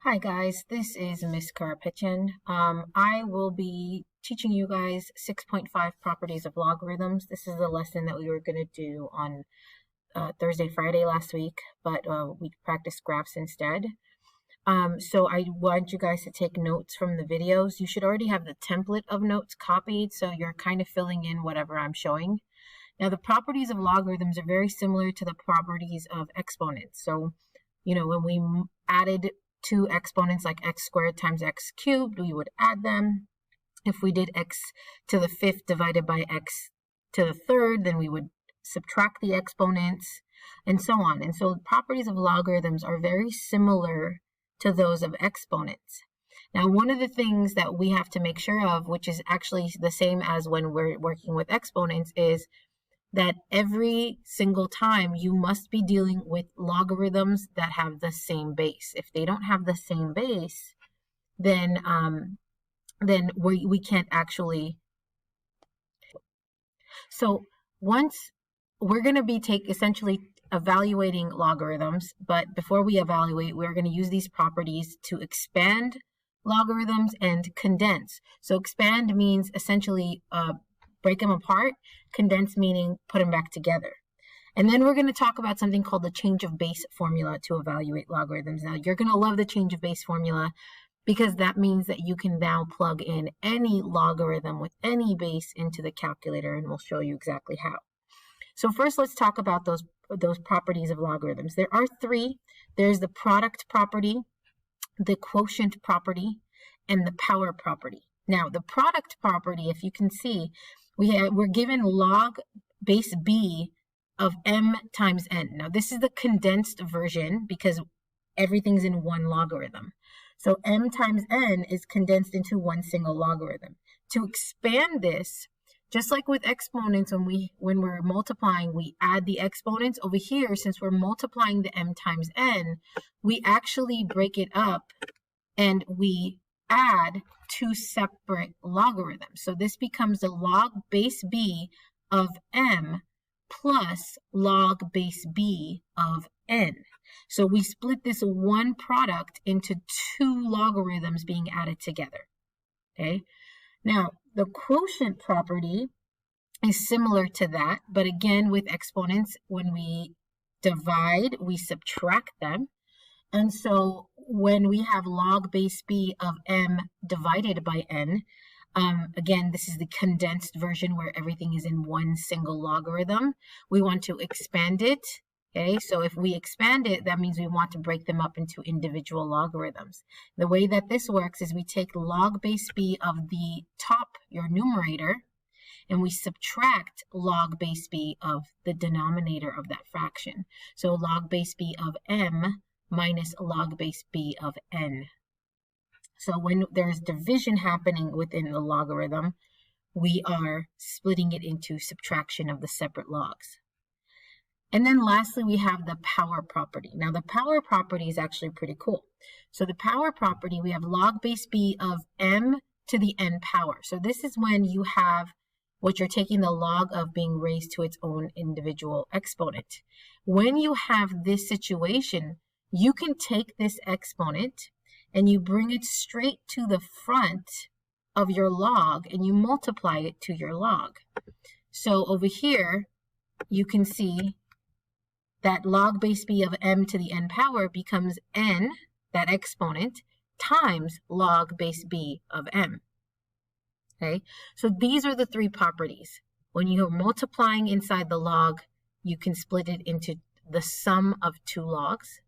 Hi guys, this is Miss Karapetyan. I will be teaching you guys 6.5 properties of logarithms. This is the lesson that we were going to do on Thursday, Friday last week, but we practiced graphs instead. So I want you guys to take notes from the videos. You should already have the template of notes copied, so you're kind of filling in whatever I'm showing. Now, the properties of logarithms are very similar to the properties of exponents. So, when we added two exponents like x squared times x cubed, we would add them. If we did x to the fifth divided by x to the third, then we would subtract the exponents, and so on. And so the properties of logarithms are very similar to those of exponents. Now, one of the things that we have to make sure of, which is actually the same as when we're working with exponents, is that every single time you must be dealing with logarithms that have the same base. If they don't have the same base, then we can't actually. So once we're going to be essentially evaluating logarithms, but before we evaluate, we're going to use these properties to expand logarithms and condense. So expand means essentially break them apart, condense meaning put them back together. And then we're going to talk about something called the change of base formula to evaluate logarithms. Now, you're going to love the change of base formula because that means that you can now plug in any logarithm with any base into the calculator, and we'll show you exactly how. So first, let's talk about those properties of logarithms. There are three. There's the product property, the quotient property, and the power property. Now, the product property, if you can see, we're given log base b of m times n. Now, this is the condensed version because everything's in one logarithm. So m times n is condensed into one single logarithm. To expand this, just like with exponents, when we're multiplying, we add the exponents. Over here, since we're multiplying the m times n, we actually break it up and we add two separate logarithms. So this becomes the log base b of m plus log base b of n. So we split this one product into two logarithms being added together. Okay. Now, the quotient property is similar to that, but again, with exponents, when we divide, we subtract them. And so when we have log base b of m divided by n, again, this is the condensed version where everything is in one single logarithm. We want to expand it. Okay, so if we expand it, that means we want to break them up into individual logarithms. The way that this works is we take log base b of the top, your numerator, and we subtract log base b of the denominator of that fraction. So log base b of m minus log base b of n. So when there's division happening within the logarithm, we are splitting it into subtraction of the separate logs. And then lastly, we have the power property. Now, the power property is actually pretty cool. So the power property, we have log base b of m to the n power. So this is when you have what you're taking the log of being raised to its own individual exponent. When you have this situation, you can take this exponent and you bring it straight to the front of your log and you multiply it to your log. So over here, you can see that log base b of m to the n power becomes n, that exponent, times log base b of m. Okay, so these are the three properties. When you're multiplying inside the log, you can split it into the sum of two logs.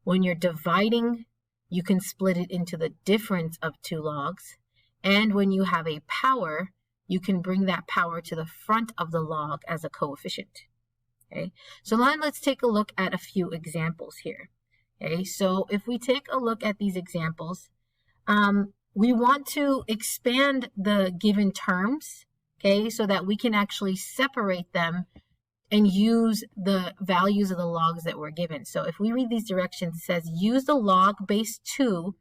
When you're dividing, you can split it into the difference of two logs. And when you have a power, you can bring that power to the front of the log as a coefficient. Okay, so now let's take a look at a few examples here. Okay, so if we take a look at these examples, we want to expand the given terms, okay, so that we can actually separate them and use the values of the logs that were given. So if we read these directions, it says use the log base 2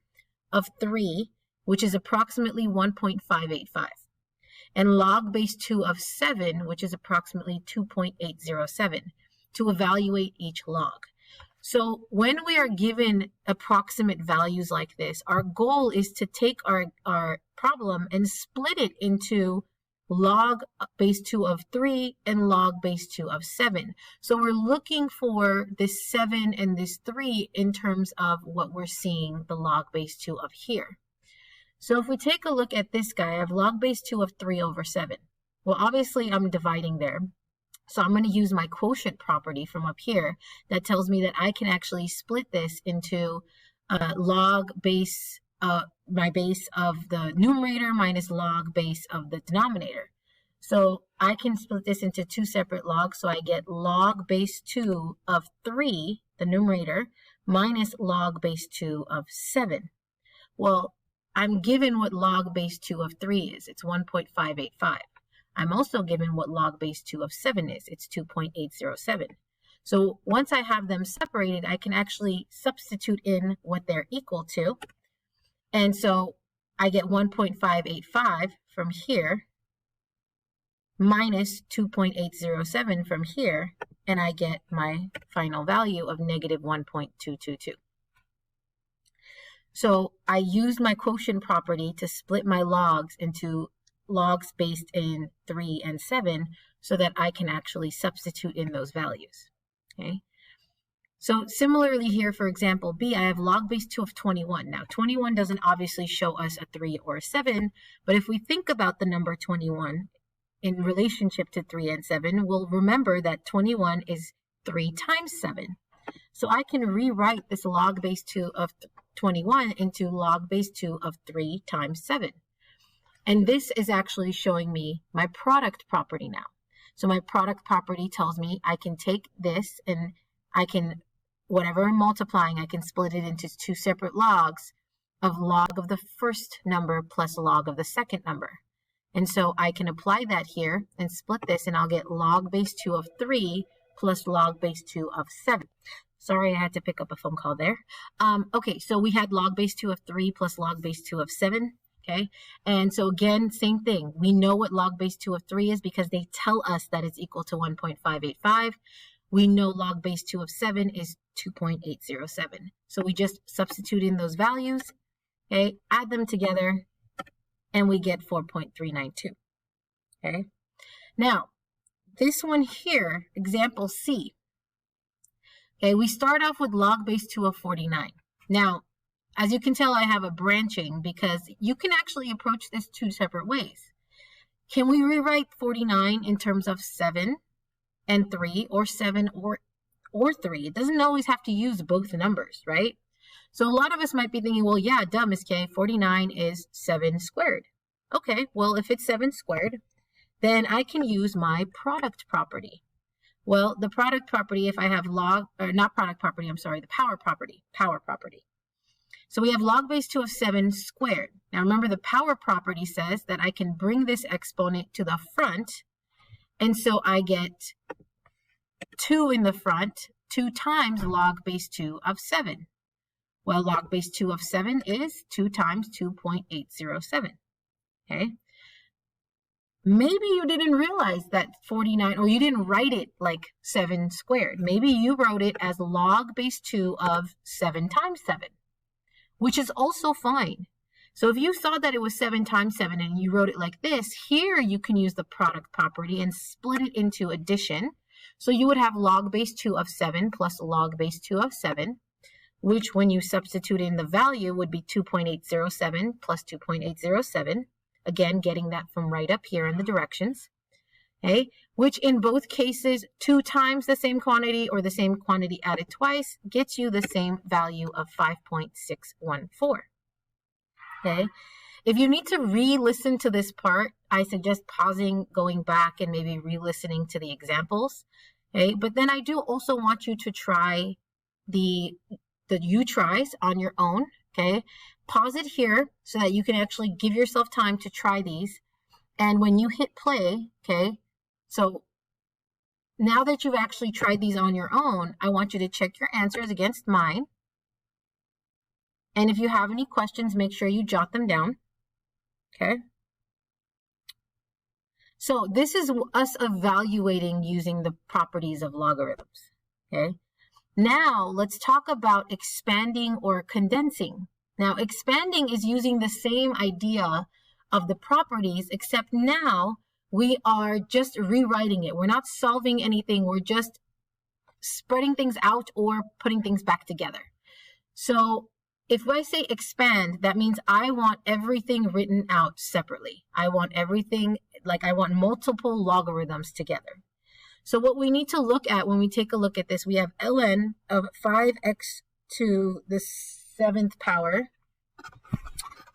of 3, which is approximately 1.585, and log base 2 of 7, which is approximately 2.807, to evaluate each log. So when we are given approximate values like this, our goal is to take our problem and split it into log base 2 of 3 and log base 2 of 7. So we're looking for this 7 and this 3 in terms of what we're seeing the log base 2 of here. So if we take a look at this guy, I have log base 2 of 3 over 7. Well, obviously I'm dividing there. So I'm going to use my quotient property from up here that tells me that I can actually split this into log base, my base of the numerator minus log base of the denominator. So I can split this into two separate logs. So I get log base 2 of 3, the numerator, minus log base 2 of 7. Well, I'm given what log base 2 of 3 is. It's 1.585. I'm also given what log base 2 of 7 is. It's 2.807. So once I have them separated, I can actually substitute in what they're equal to. And so I get 1.585 from here minus 2.807 from here, and I get my final value of negative 1.222. So I used my quotient property to split my logs into logs based in 3 and 7 so that I can actually substitute in those values. Okay. So similarly here, for example, B, I have log base 2 of 21. Now 21 doesn't obviously show us a 3 or a 7, but if we think about the number 21 in relationship to 3 and 7, we'll remember that 21 is 3 times 7. So I can rewrite this log base 2 of 21 into log base 2 of 3 times 7. And this is actually showing me my product property now. So my product property tells me I can take this and I can, whatever I'm multiplying, I can split it into two separate logs of log of the first number plus log of the second number. And so I can apply that here and split this, and I'll get log base 2 of 3 plus log base 2 of 7. Sorry, I had to pick up a phone call there. Okay, so we had log base 2 of 3 plus log base 2 of 7. Okay, and so again, same thing. We know what log base 2 of 3 is because they tell us that it's equal to 1.585. We know log base 2 of 7 is 2.807. So we just substitute in those values, okay, add them together, and we get 4.392. Okay, now this one here, example C. Okay, we start off with log base 2 of 49. Now, as you can tell, I have a branching because you can actually approach this two separate ways. Can we rewrite 49 in terms of 7 and 3 or 7 or 3? It doesn't always have to use both numbers, right? So a lot of us might be thinking, well, yeah, duh, Miss K, 49 is 7 squared. Okay, well, if it's 7 squared, then I can use my product property. Well, the product property, if I have log, or not product property, I'm sorry, the power property. So we have log base 2 of 7 squared. Now remember, the power property says that I can bring this exponent to the front, and so I get 2 in the front, 2 times log base 2 of 7. Well, log base 2 of 7 is 2 times 2.807. Okay. Maybe you didn't realize that 49, or you didn't write it like 7 squared. Maybe you wrote it as log base 2 of 7 times 7, which is also fine. So if you saw that it was 7 times 7 and you wrote it like this, here you can use the product property and split it into addition. So you would have log base 2 of 7 plus log base 2 of 7, which when you substitute in the value would be 2.807 plus 2.807. Again, getting that from right up here in the directions, okay? Which in both cases, 2 times the same quantity or the same quantity added twice gets you the same value of 5.614, okay? If you need to re-listen to this part, I suggest pausing, going back, and maybe re-listening to the examples, okay? But then I do also want you to try the U-tries on your own, okay? Pause it here so that you can actually give yourself time to try these. And when you hit play, okay, so now that you've actually tried these on your own, I want you to check your answers against mine. And if you have any questions, make sure you jot them down, okay? So this is us evaluating using the properties of logarithms, okay? Now let's talk about expanding or condensing. Now expanding is using the same idea of the properties, except now we are just rewriting it. We're not solving anything. We're just spreading things out or putting things back together. So if I say expand, that means I want everything written out separately. I want everything, like I want multiple logarithms together. So what we need to look at when we take a look at this, we have ln of 5x to the 7th power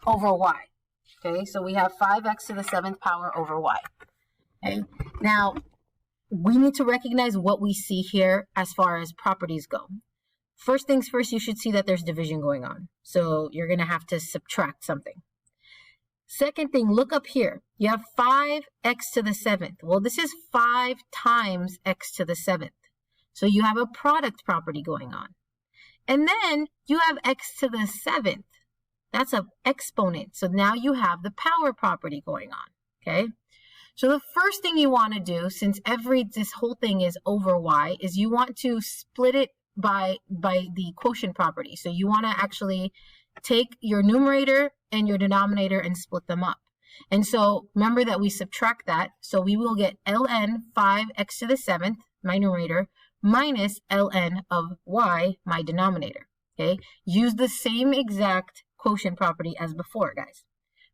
over y. Okay, so we have 5x to the 7th power over y. Okay, now we need to recognize what we see here as far as properties go. First things first, you should see that there's division going on. So you're going to have to subtract something. Second thing, look up here. You have 5x to the 7th. Well, this is 5 times x to the 7th. So you have a product property going on. And then you have x to the 7th. That's an exponent. So now you have the power property going on. Okay. So the first thing you want to do, since this whole thing is over y, is you want to split it by the quotient property. So you want to actually take your numerator and your denominator and split them up. And so remember that we subtract that. So we will get ln 5x to the 7th, my numerator, minus ln of y, my denominator. Okay. Use the same exact quotient property as before, guys.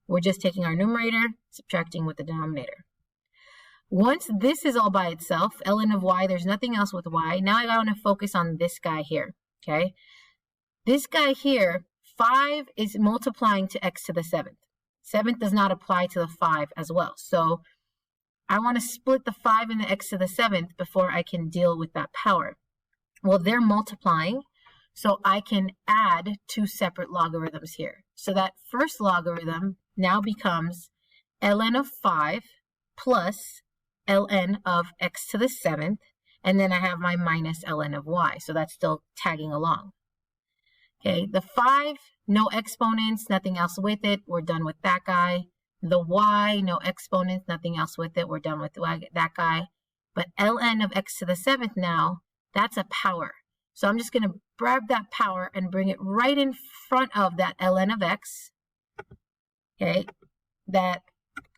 We're just taking our numerator, subtracting with the denominator. Once this is all by itself, ln of y, there's nothing else with y. Now I want to focus on this guy here, okay? This guy here, 5 is multiplying to x to the 7th. 7th does not apply to the 5 as well. So I want to split the 5 and the x to the 7th before I can deal with that power. Well, they're multiplying, so I can add 2 separate logarithms here. So that first logarithm now becomes ln of 5 plus ln of x to the 7th, and then I have my minus ln of y, so that's still tagging along. Okay, the 5, no exponents, nothing else with it, we're done with that guy. The y, no exponents, nothing else with it, we're done with that guy. But ln of x to the 7th now, that's a power. So I'm just going to grab that power and bring it right in front of that ln of x. Okay, that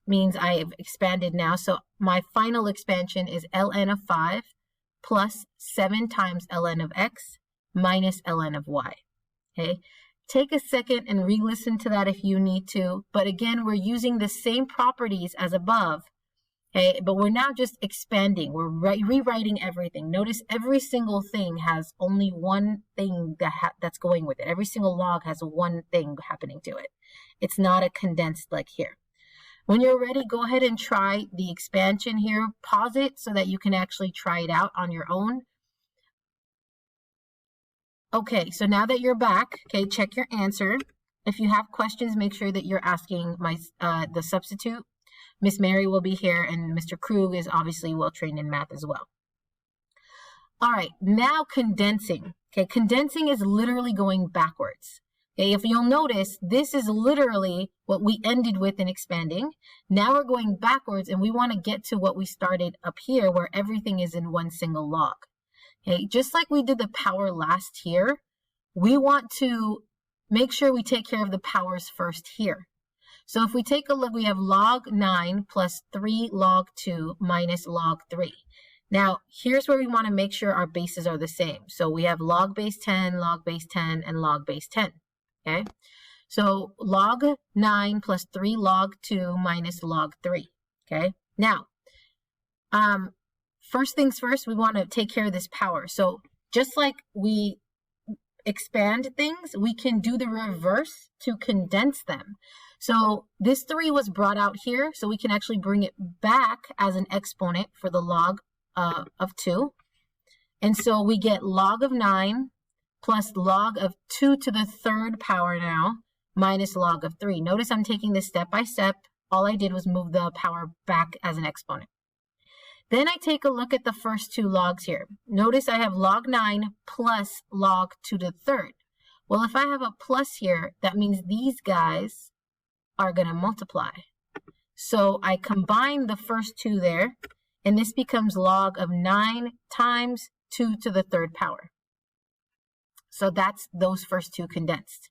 means I have expanded now. So my final expansion is ln of 5 plus 7 times ln of x minus ln of y. Okay, take a second and re-listen to that if you need to. But again, we're using the same properties as above. Okay, but we're now just expanding. We're rewriting everything. Notice every single thing has only one thing that's going with it. Every single log has one thing happening to it. It's not a condensed like here. When you're ready, go ahead and try the expansion here. Pause it so that you can actually try it out on your own. Okay, so now that you're back, okay, check your answer. If you have questions, make sure that you're asking the substitute. Miss Mary will be here, and Mr. Krug is obviously well trained in math as well. All right, now condensing. Okay, condensing is literally going backwards. Okay, if you'll notice, this is literally what we ended with in expanding. Now we're going backwards, and we want to get to what we started up here, where everything is in one single log. Okay, just like we did the power last here, we want to make sure we take care of the powers first here. So if we take a look, we have log 9 plus 3 log 2 minus log 3. Now, here's where we want to make sure our bases are the same. So we have log base 10, log base 10, and log base 10. Okay, so log 9 plus 3 log 2 minus log 3. Okay, now, first things first, we want to take care of this power. So just like we expand things, we can do the reverse to condense them. So this 3 was brought out here, so we can actually bring it back as an exponent for the log of 2. And so we get log of 9 plus log of 2 to the 3rd power now, minus log of 3. Notice I'm taking this step by step. All I did was move the power back as an exponent. Then I take a look at the first 2 logs here. Notice I have log 9 plus log 2 to the 3rd. Well, if I have a plus here, that means these guys are going to multiply. So I combine the first 2 there, and this becomes log of 9 times 2 to the 3rd power. So that's those first two condensed.